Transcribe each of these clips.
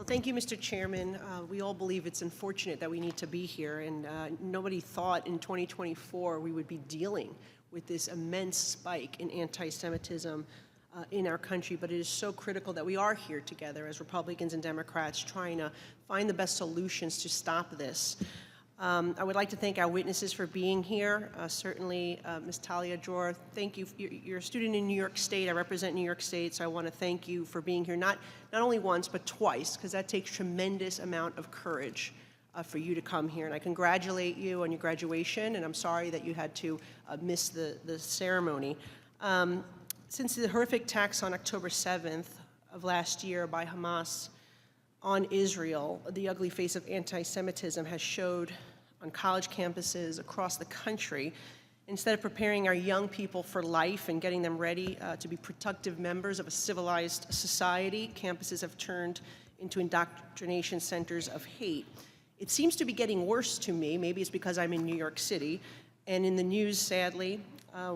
Well, thank you, Mr. Chairman. We all believe it's unfortunate that we need to be here, and nobody thought in 2024 we would be dealing with this immense spike in anti-Semitism in our country, but it is so critical that we are here together as Republicans and Democrats trying to find the best solutions to stop this. I would like to thank our witnesses for being here. Certainly, Ms. Talia Dror, thank you. You're a student in New York State. I represent New York State, so I want to thank you for being here, not only once, but twice, because that takes tremendous amount of courage for you to come here. And I congratulate you on your graduation, and I'm sorry that you had to miss the ceremony. Since the horrific attacks on October 7th of last year by Hamas on Israel, the ugly face of anti-Semitism has showed on college campuses across the country. Instead of preparing our young people for life and getting them ready to be productive members of a civilized society, campuses have turned into indoctrination centers of hate. It seems to be getting worse to me. Maybe it's because I'm in New York City. And in the news, sadly,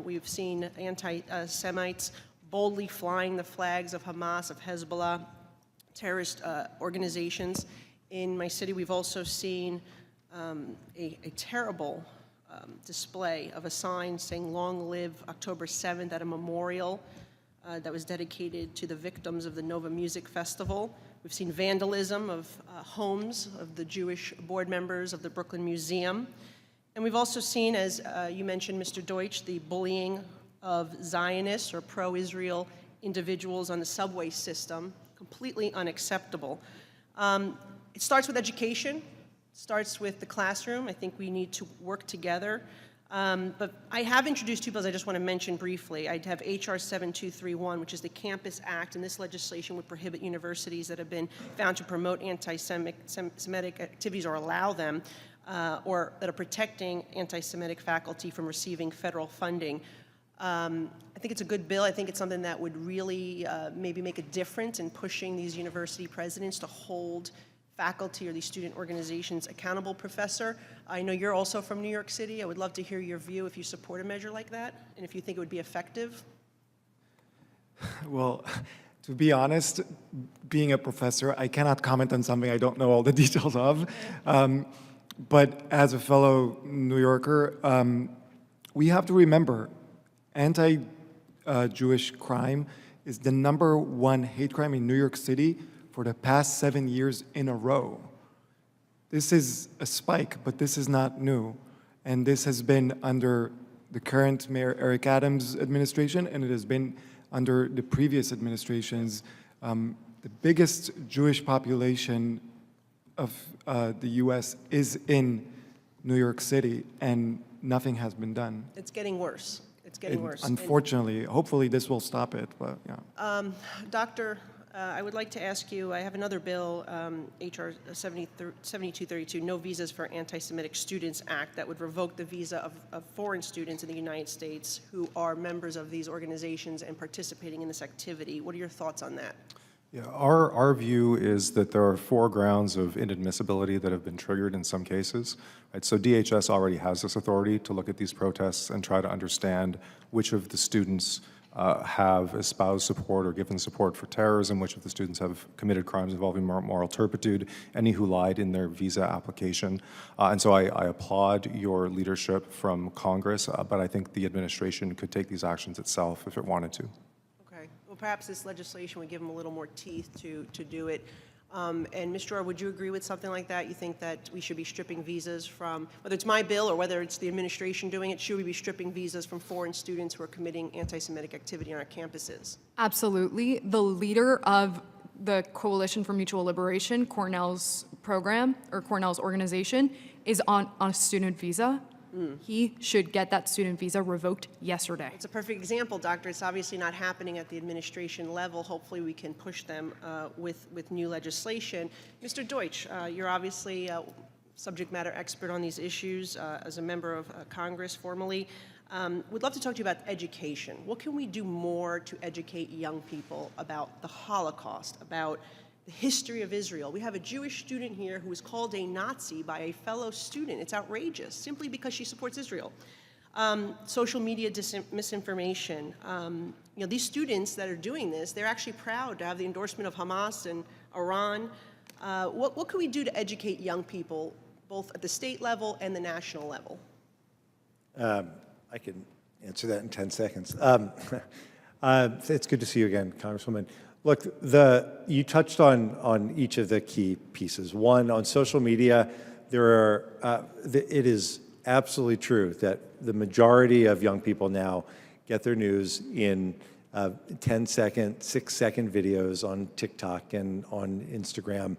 we've seen anti-Semites boldly flying the flags of Hamas, of Hezbollah, terrorist organizations. In my city, we've also seen a terrible display of a sign saying "Long Live October 7th" at a memorial that was dedicated to the victims of the Nova Music Festival. We've seen vandalism of homes of the Jewish board members of the Brooklyn Museum. And we've also seen, as you mentioned, Mr. Deutsch, the bullying of Zionists or pro-Israel individuals on the subway system, completely unacceptable. It starts with education, it starts with the classroom. I think we need to work together. But I have introduced two bills I just want to mention briefly. I have HR 7231, which is the Campus Act, and this legislation would prohibit universities that have been found to promote anti-Semitic activities or allow them, or that are protecting anti-Semitic faculty from receiving federal funding. I think it's a good bill. I think it's something that would really maybe make a difference in pushing these university presidents to hold faculty or these student organizations accountable. Professor, I know you're also from New York City. I would love to hear your view if you support a measure like that and if you think it would be effective. Well, to be honest, being a professor, I cannot comment on something I don't know all the details of. But as a fellow New Yorker, we have to remember anti-Jewish crime is the #1 hate crime in New York City for the past 7 years in a row. This is a spike, but this is not new. And this has been under the current Mayor Eric Adams' administration, and it has been under the previous administrations. The biggest Jewish population of the US is in New York City, and nothing has been done. It's getting worse. It's getting worse. Unfortunately, hopefully this will stop it, but yeah. Doctor, I would like to ask you, I have another bill, HR 7232, No Visas for Anti-Semitic Students Act, that would revoke the visa of foreign students in the United States who are members of these organizations and participating in this activity. What are your thoughts on that? Yeah, our view is that there are 4 grounds of inadmissibility that have been triggered in some cases. Right? So DHS already has this authority to look at these protests and try to understand which of the students have espoused support or given support for terrorism, which of the students have committed crimes involving moral turpitude, any who lied in their visa application. And so I applaud your leadership from Congress, but I think the administration could take these actions itself if it wanted to. Well, perhaps this legislation would give them a little more teeth to do it. And Ms. Dror, would you agree with something like that? You think that we should be stripping visas from, whether it's my bill or whether it's the administration doing it, should we be stripping visas from foreign students who are committing anti-Semitic activity on our campuses? Absolutely. The leader of the Coalition for Mutual Liberation, Cornell's program, or Cornell's organization, is on a student visa. He should get that student visa revoked yesterday. It's a perfect example, Doctor. It's obviously not happening at the administration level. Hopefully we can push them with new legislation. Mr. Deutsch, you're obviously a subject matter expert on these issues as a member of Congress formerly. We'd love to talk to you about education. What can we do more to educate young people about the Holocaust, about the history of Israel? We have a Jewish student here who was called a Nazi by a fellow student. It's outrageous, simply because she supports Israel. Social media misinformation. These students that are doing this, they're actually proud to have the endorsement of Hamas and Iran. What can we do to educate young people, both at the state level and the national level? I can answer that in 10 seconds. It's good to see you again, Congresswoman. Look, you touched on each of the key pieces. One, on social media, it is absolutely true that the majority of young people now get their news in 10-second, 6-second videos on TikTok and on Instagram.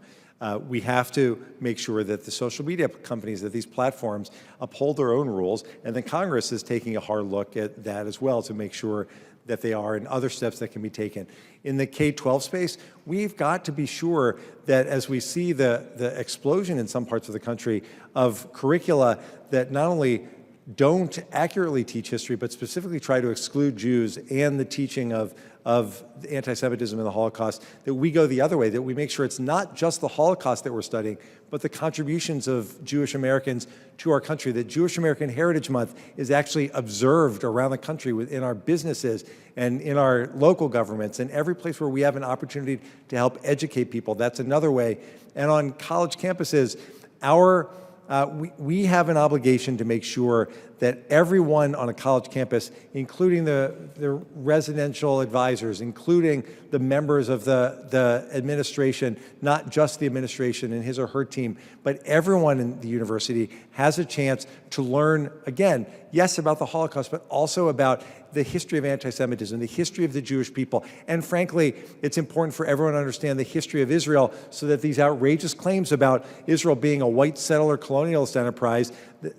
We have to make sure that the social media companies, that these platforms uphold their own rules, and then Congress is taking a hard look at that as well to make sure that they are, and other steps that can be taken. In the K-12 space, we've got to be sure that as we see the explosion in some parts of the country of curricula that not only don't accurately teach history, but specifically try to exclude Jews and the teaching of anti-Semitism and the Holocaust, that we go the other way, that we make sure it's not just the Holocaust that we're studying, but the contributions of Jewish Americans to our country, that Jewish American Heritage Month is actually observed around the country in our businesses and in our local governments and every place where we have an opportunity to help educate people. That's another way. And on college campuses, we have an obligation to make sure that everyone on a college campus, including the residential advisors, including the members of the administration, not just the administration and his or her team, but everyone in the university has a chance to learn, again, yes, about the Holocaust, but also about the history of anti-Semitism, the history of the Jewish people. And frankly, it's important for everyone to understand the history of Israel so that these outrageous claims about Israel being a white settler colonialist enterprise,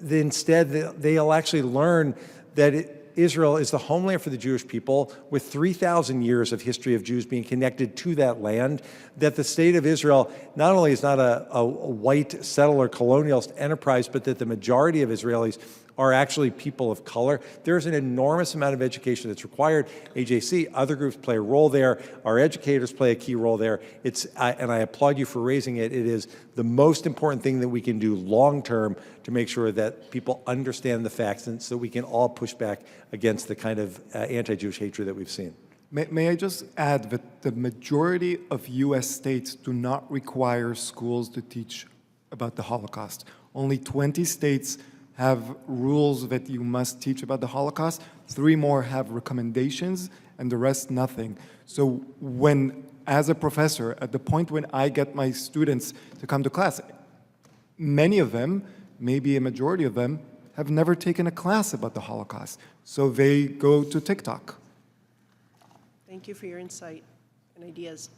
instead they'll actually learn that Israel is the homeland for the Jewish people with 3,000 years of history of Jews being connected to that land, that the state of Israel not only is not a white settler colonialist enterprise, but that the majority of Israelis are actually people of color. There's an enormous amount of education that's required. AJC, other groups play a role there. Our educators play a key role there. And I applaud you for raising it. It is the most important thing that we can do long-term to make sure that people understand the facts and so we can all push back against the kind of anti-Jewish hatred that we've seen. May I just add that the majority of U.S. states do not require schools to teach about the Holocaust. Only 20 states have rules that you must teach about the Holocaust. 3 more have recommendations, and the rest nothing. So as a professor, at the point when I get my students to come to class, many of them, maybe a majority of them, have never taken a class about the Holocaust. So they go to TikTok. Thank you for your insight and ideas.